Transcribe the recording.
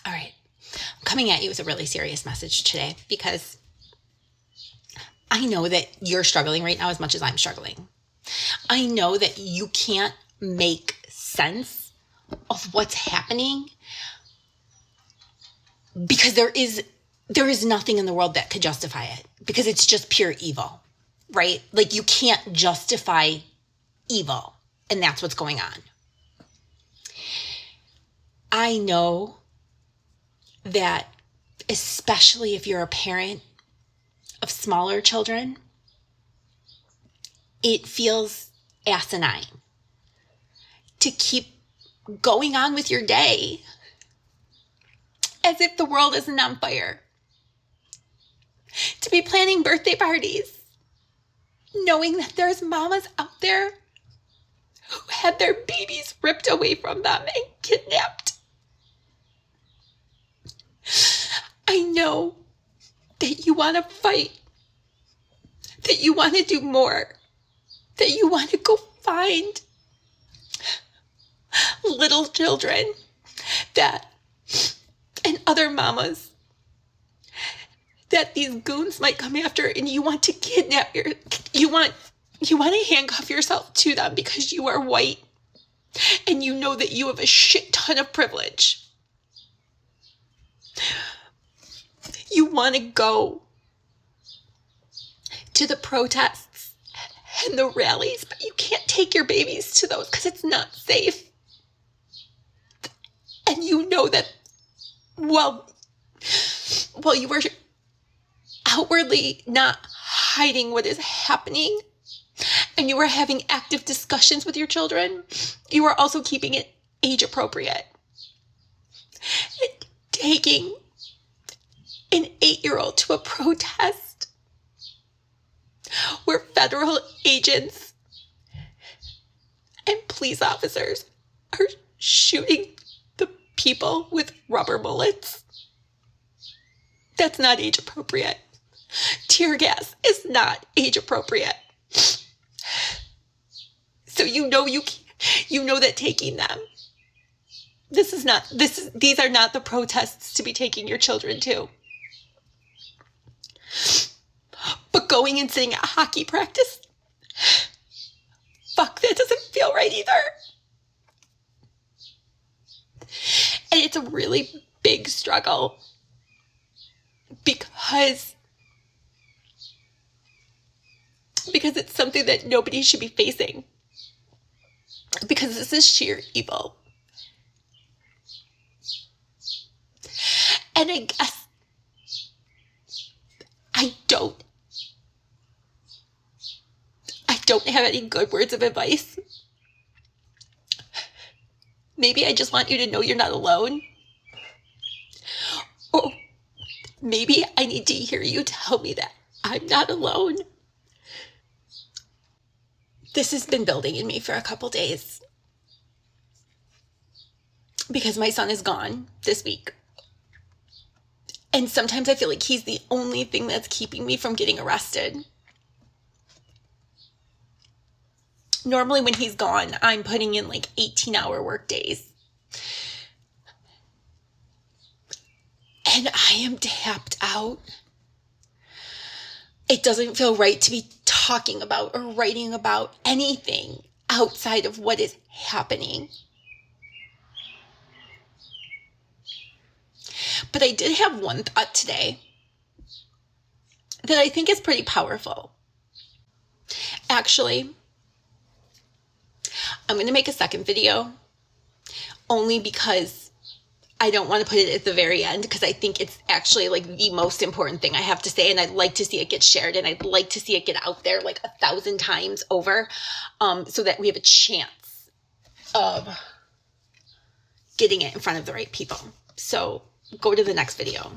All right. I'm coming at you with a really serious message today because I know that you're struggling right now as much as I'm struggling. I know that you can't make sense of what's happening because there is nothing in the world that could justify it because it's just pure evil, right? Like you can't justify evil, and that's what's going on. I know that especially if you're a parent of smaller children, it feels asinine to keep going on with your day as if the world isn't on fire. To be planning birthday parties, knowing that there's mamas out there who had their babies ripped away from them and kidnapped. I know that you want to fight, that you want to do more, that you want to go find little children and other mamas that these goons might come after, and you want to kidnap you want to handcuff yourself to them because you are white and you know that you have a shit ton of privilege. You want to go to the protests and the rallies, but you can't take your babies to those because it's not safe. And you know that while you are outwardly not hiding what is happening and you are having active discussions with your children, you are also keeping it age appropriate. Taking an 8-year-old to a protest where federal agents and police officers are shooting the people with rubber bullets. That's not age appropriate. Tear gas is not age appropriate. So you know that taking them, these are not the protests to be taking your children to. But going and sitting at hockey practice, fuck, that doesn't feel right either. And it's a really big struggle because it's something that nobody should be facing. Because this is sheer evil. And I guess I don't have any good words of advice. Maybe I just want you to know you're not alone. Or maybe I need to hear you tell me that I'm not alone. This has been building in me for a couple days because my son is gone this week. And sometimes I feel like he's the only thing that's keeping me from getting arrested. Normally when he's gone, I'm putting in like 18-hour work days. And I am tapped out. It doesn't feel right to be talking about or writing about anything outside of what is happening. But I did have one thought today that I think is pretty powerful. Actually, I'm going to make a second video only because I don't want to put it at the very end because I think it's actually like the most important thing I have to say, and I'd like to see it get shared, and I'd like to see it get out there like 1,000 times over so that we have a chance of getting it in front of the right people. So go to the next video.